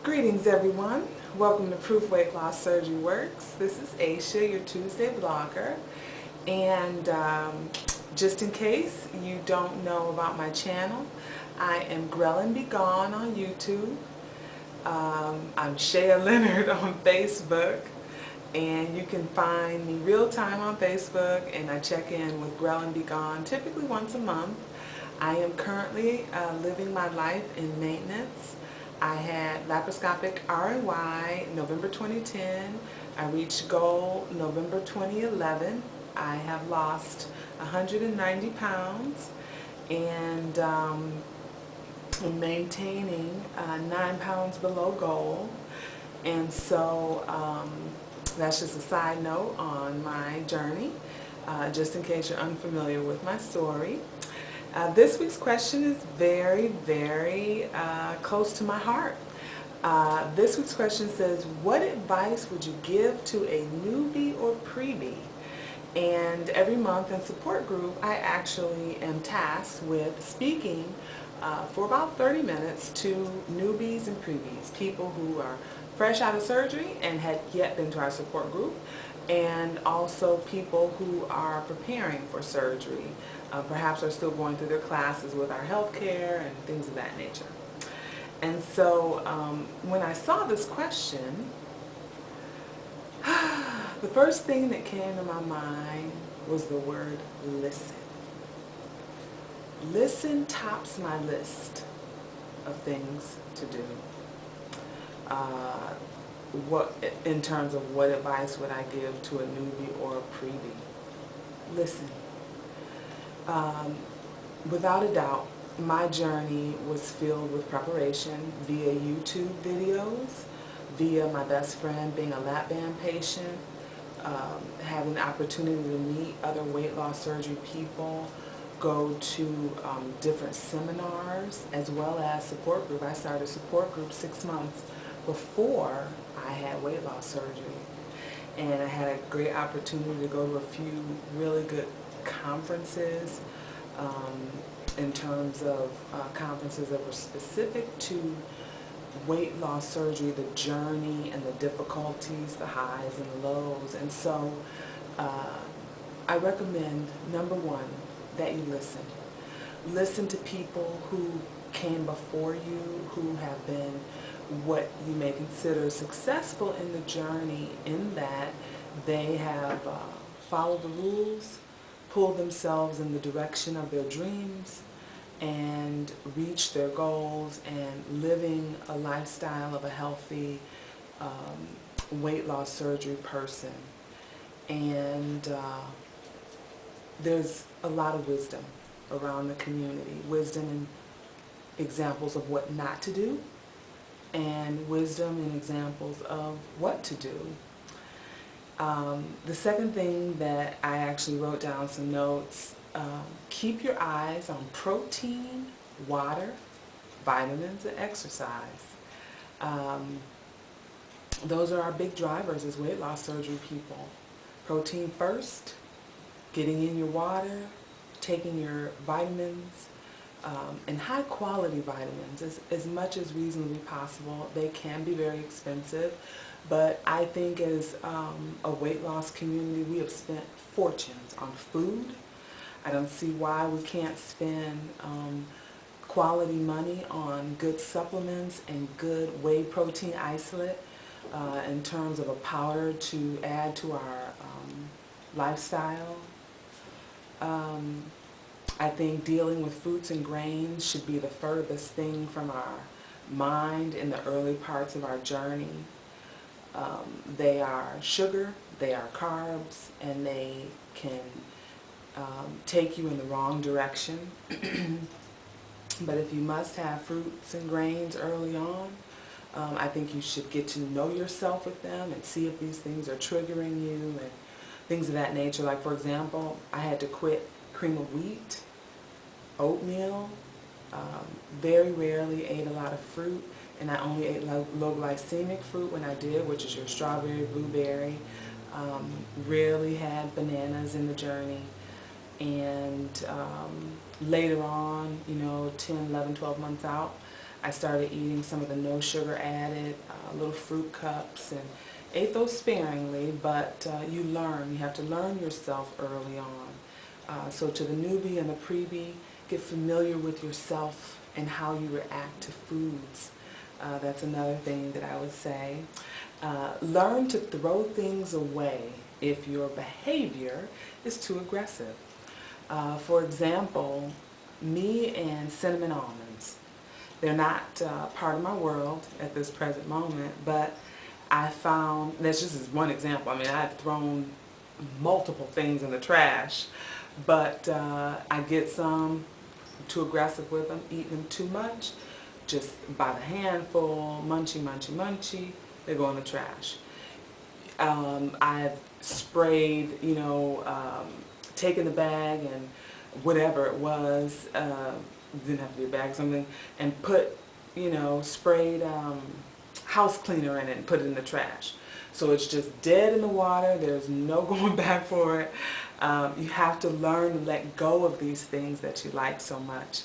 Greetings everyone. Welcome to Proof Weight Loss Surgery Works. This is Aisha, your Tuesday blogger. And just in case you don't know about my channel, I am Grellin Be Gone on YouTube. I'm Shea Leonard on Facebook. And you can find me real time on Facebook, and I check in with Grellin Be Gone typically once a month. I am currently living my life in maintenance. I had laparoscopic RNY November 2010. I reached goal November 2011. I have lost 190 pounds and I'm maintaining 9 pounds below goal. And so that's just a side note on my journey, just in case you're unfamiliar with my story. This week's question is very close to my heart. This week's question says, what advice would you give to a newbie or prebie? And every month in support group, I actually am tasked with speaking for about 30 minutes to newbies and prebies, people who are fresh out of surgery and had yet been to our support group, and also people who are preparing for surgery, perhaps are still going through their classes with our healthcare and things of that nature. And so when I saw this question, the first thing that came to my mind was the word listen. Listen tops my list of things to do. What, in terms of what advice would I give to a newbie or a previe? Listen. Without a doubt, my journey was filled with preparation via YouTube videos, via my best friend being a lap band patient, having the opportunity to meet other weight loss surgery people, go to different seminars, as well as support group. I started support group 6 months before I had weight loss surgery. And I had a great opportunity to go to a few really good conferences, in terms of conferences that were specific to weight loss surgery, the journey and the difficulties, the highs and the lows. And so I recommend, number one, that you listen. Listen to people who came before you, who have been what you may consider successful in the journey, in that they have followed the rules, pulled themselves in the direction of their dreams, and reached their goals, and living a lifestyle of a healthy weight loss surgery person. And there's a lot of wisdom around the community, wisdom and examples of what not to do, and wisdom and examples of what to do. The second thing that I actually wrote down some notes, keep your eyes on protein, water, vitamins, and exercise. Those are our big drivers as weight loss surgery people. Protein first, getting in your water, taking your vitamins, and high quality vitamins as much as reasonably possible. They can be very expensive, but I think as a weight loss community, we have spent fortunes on food. I don't see why we can't spend quality money on good supplements and good whey protein isolate in terms of a powder to add to our lifestyle. I think dealing with fruits and grains should be the furthest thing from our mind in the early parts of our journey. They are sugar, they are carbs, and they can take you in the wrong direction. But if you must have fruits and grains early on, I think you should get to know yourself with them and see if these things are triggering you and things of that nature. Like, for example, I had to quit cream of wheat, oatmeal, very rarely ate a lot of fruit, and I only ate low glycemic fruit when I did, which is your strawberry, blueberry. Rarely had bananas in the journey. And later on, 10, 11, 12 months out, I started eating some of the no sugar added little fruit cups, and ate those sparingly, but you learn. You have to learn yourself early on. So to the newbie and the prebie, get familiar with yourself and how you react to foods. That's another thing that I would say. Learn to throw things away if your behavior is too aggressive. For example, me and cinnamon almonds. They're not part of my world at this present moment, but I found, that's just one example. I mean, I've thrown multiple things in the trash, but I get some, too aggressive with them, eating them too much, just by the handful, munchy, munchy, munchy, they go in the trash. I've sprayed, taken the bag and whatever it was, didn't have to be a bag or something, and put, sprayed house cleaner in it and put it in the trash. So it's just dead in the water. There's no going back for it. You have to learn to let go of these things that you like so much.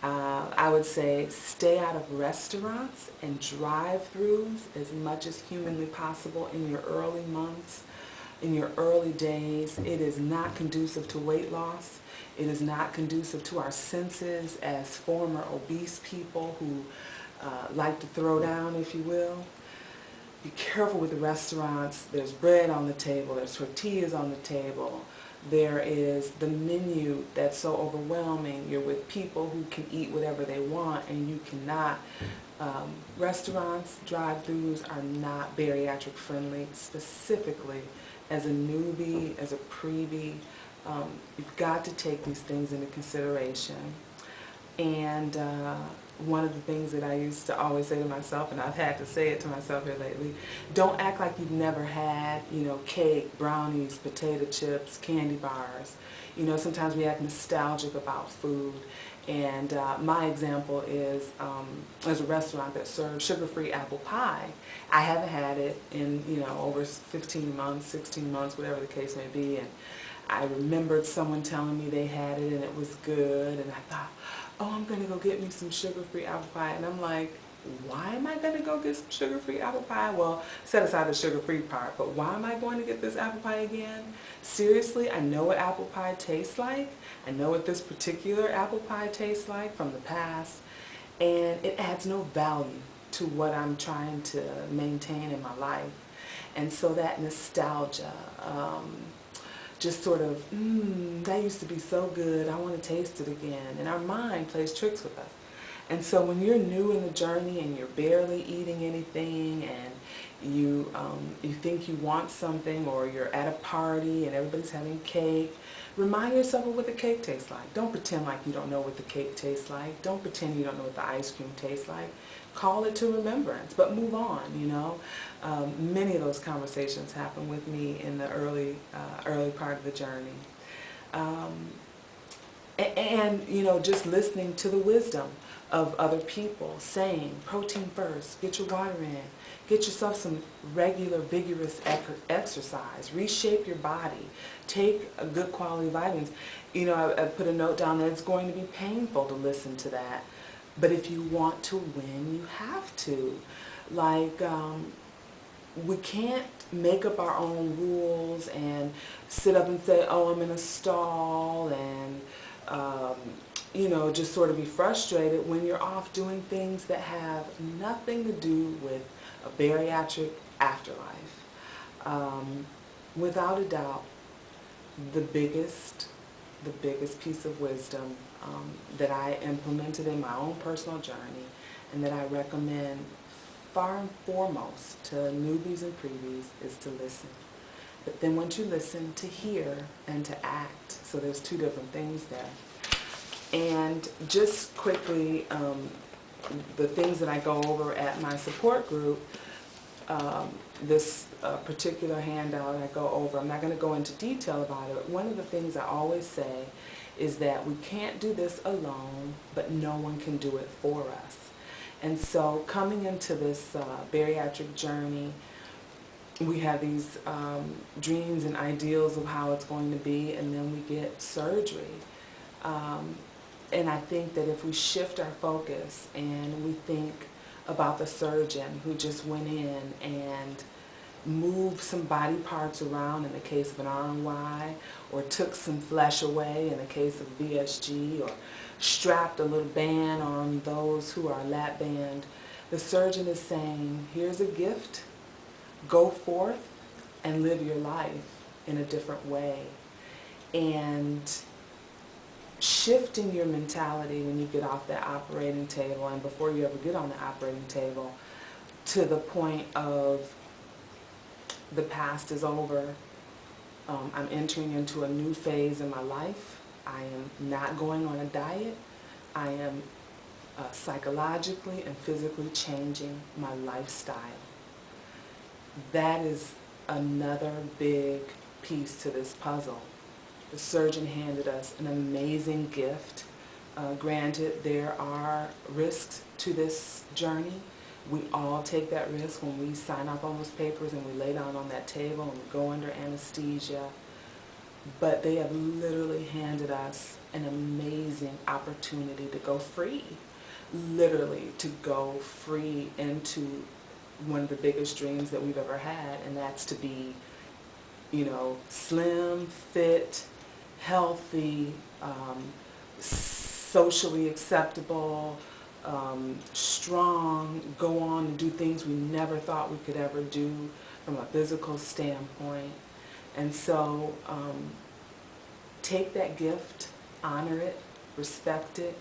I would say stay out of restaurants and drive-thrus as much as humanly possible in your early months, in your early days. It is not conducive to weight loss. It is not conducive to our senses as former obese people who like to throw down, if you will. Be careful with the restaurants. There's bread on the table. There's tortillas on the table. There is the menu that's so overwhelming. You're with people who can eat whatever they want and you cannot. Restaurants, drive-thrus are not bariatric friendly, specifically as a newbie, as a prebie. You've got to take these things into consideration. And one of the things that I used to always say to myself, and I've had to say it to myself here lately, don't act like you've never had, cake, brownies, potato chips, candy bars. Sometimes we act nostalgic about food. And my example is there's a restaurant that serves sugar-free apple pie. I haven't had it in, over 15 months, 16 months, whatever the case may be. And I remembered someone telling me they had it and it was good. And I thought, oh, I'm going to go get me some sugar-free apple pie. And I'm like, why am I going to go get some sugar-free apple pie? Well, set aside the sugar-free part, but why am I going to get this apple pie again? Seriously, I know what apple pie tastes like. I know what this particular apple pie tastes like from the past, and it adds no value to what I'm trying to maintain in my life. And so that nostalgia, just sort of, that used to be so good, I want to taste it again. And our mind plays tricks with us. And so when you're new in the journey and you're barely eating anything and you think you want something, or you're at a party and everybody's having cake, remind yourself of what the cake tastes like. Don't pretend like you don't know what the cake tastes like. Don't pretend you don't know what the ice cream tastes like. Call it to remembrance, but move on, Many of those conversations happen with me in the early part of the journey. And just listening to the wisdom of other people saying, protein first, get your water in, get yourself some regular vigorous exercise, reshape your body, take a good quality vitamins. I put a note down there, it's going to be painful to listen to that, but if you want to win, you have to. We can't make up our own rules and sit up and say, oh, I'm in a stall, and just sort of be frustrated when you're off doing things that have nothing to do with a bariatric afterlife. Without a doubt, the biggest piece of wisdom that I implemented in my own personal journey, and that I recommend far and foremost to newbies and prebies, is to listen. But then once you listen, to hear and to act. So there's two different things there. And just quickly, the things that I go over at my support group, this particular handout I go over, I'm not going to go into detail about it, but one of the things I always say is that we can't do this alone, but no one can do it for us. And so coming into this bariatric journey, we have these dreams and ideals of how it's going to be, and then we get surgery. And I think that if we shift our focus and we think about the surgeon who just went in and moved some body parts around in the case of an RNY, or took some flesh away in the case of VSG, or strapped a little band on those who are lap band, the surgeon is saying, here's a gift, go forth and live your life in a different way. And shifting your mentality when you get off that operating table and before you ever get on the operating table to the point of the past is over. I'm entering into a new phase in my life. I am not going on a diet. I am psychologically and physically changing my lifestyle. That is another big piece to this puzzle. The surgeon handed us an amazing gift. Granted, there are risks to this journey. We all take that risk when we sign off on those papers and we lay down on that table and we go under anesthesia. But they have literally handed us an amazing opportunity to go free. Literally to go free into one of the biggest dreams that we've ever had, and that's to be, slim, fit, healthy, socially acceptable, strong, go on and do things we never thought we could ever do from a physical standpoint. And so take that gift, honor it, respect it,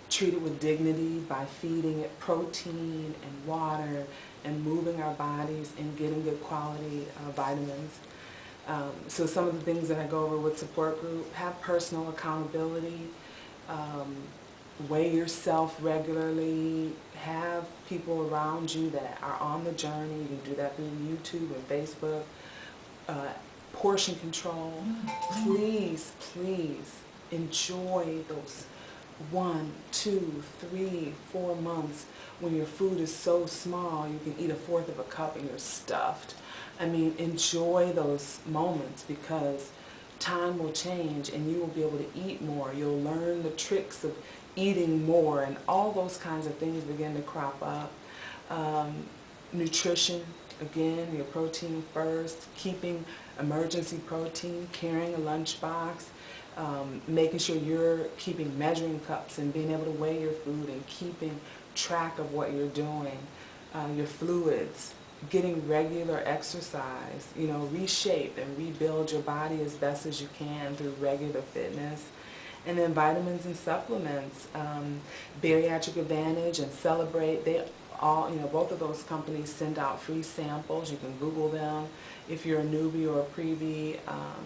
treat it with dignity by feeding it protein and water and moving our bodies and getting good quality vitamins. So some of the things that I go over with support group: have personal accountability, weigh yourself regularly, have people around you that are on the journey. You can do that through YouTube and Facebook. Portion control. Please, please enjoy those 1, 2, 3, 4 months when your food is so small you can eat 1/4 of a cup and you're stuffed. I mean, enjoy those moments, because time will change and you will be able to eat more. You'll learn the tricks of eating more, and all those kinds of things begin to crop up. Nutrition, again, your protein first, keeping emergency protein, carrying a lunchbox, making sure you're keeping measuring cups and being able to weigh your food and keeping track of what you're doing, your fluids, getting regular exercise, reshape and rebuild your body as best as you can through regular fitness. And then vitamins and supplements, Bariatric Advantage and Celebrate, they all, both of those companies send out free samples. You can Google them if you're a newbie or a prebie,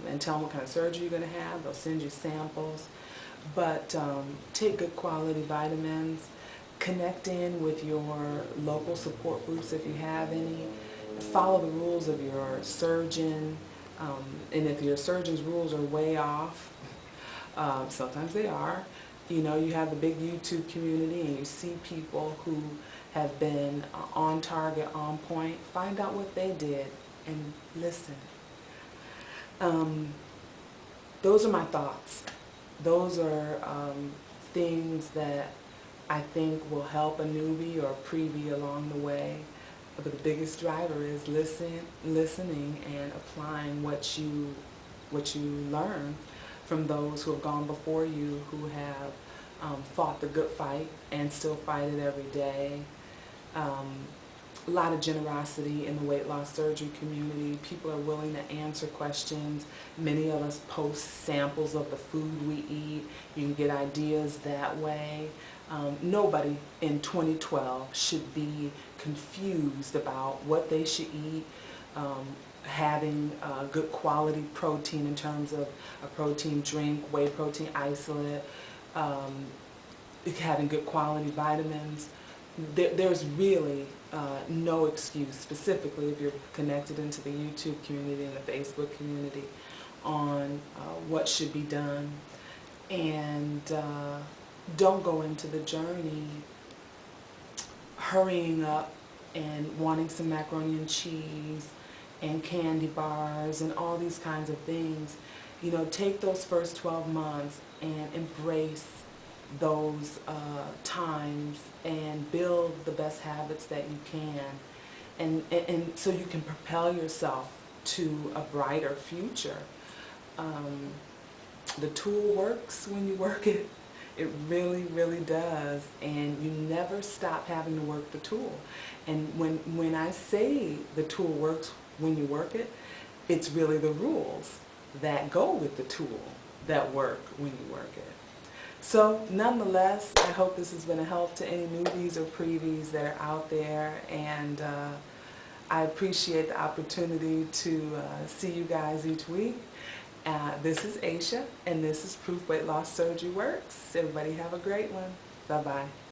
and tell them what kind of surgery you're going to have. They'll send you samples. But take good quality vitamins. Connect in with your local support groups if you have any. Follow the rules of your surgeon. And if your surgeon's rules are way off, sometimes they are, you have the big YouTube community and you see people who have been on target, on point. Find out what they did and listen. Those are my thoughts. Those are things that I think will help a newbie or a prebie along the way. But the biggest driver is listening and applying what you learn from those who have gone before you, who have fought the good fight and still fight it every day. A lot of generosity in the weight loss surgery community. People are willing to answer questions. Many of us post samples of the food we eat. You can get ideas that way. Nobody in 2012 should be confused about what they should eat. Having good quality protein in terms of a protein drink, whey protein isolate, having good quality vitamins. There's really no excuse, specifically if you're connected into the YouTube community and the Facebook community, on what should be done. And don't go into the journey hurrying up and wanting some macaroni and cheese and candy bars and all these kinds of things. Take those first 12 months and embrace those times and build the best habits that you can, and so you can propel yourself to a brighter future. Um, the tool works when you work it. It really, really does, and you never stop having to work the tool. And when I say the tool works when you work it, it's really the rules that go with the tool that work when you work it. So nonetheless, I hope this has been a help to any newbies or previes that are out there, and I appreciate the opportunity to see you guys each week. This is Aisha, and this is Proof Weight Loss Surgery Works. Everybody have a great one. Bye-bye.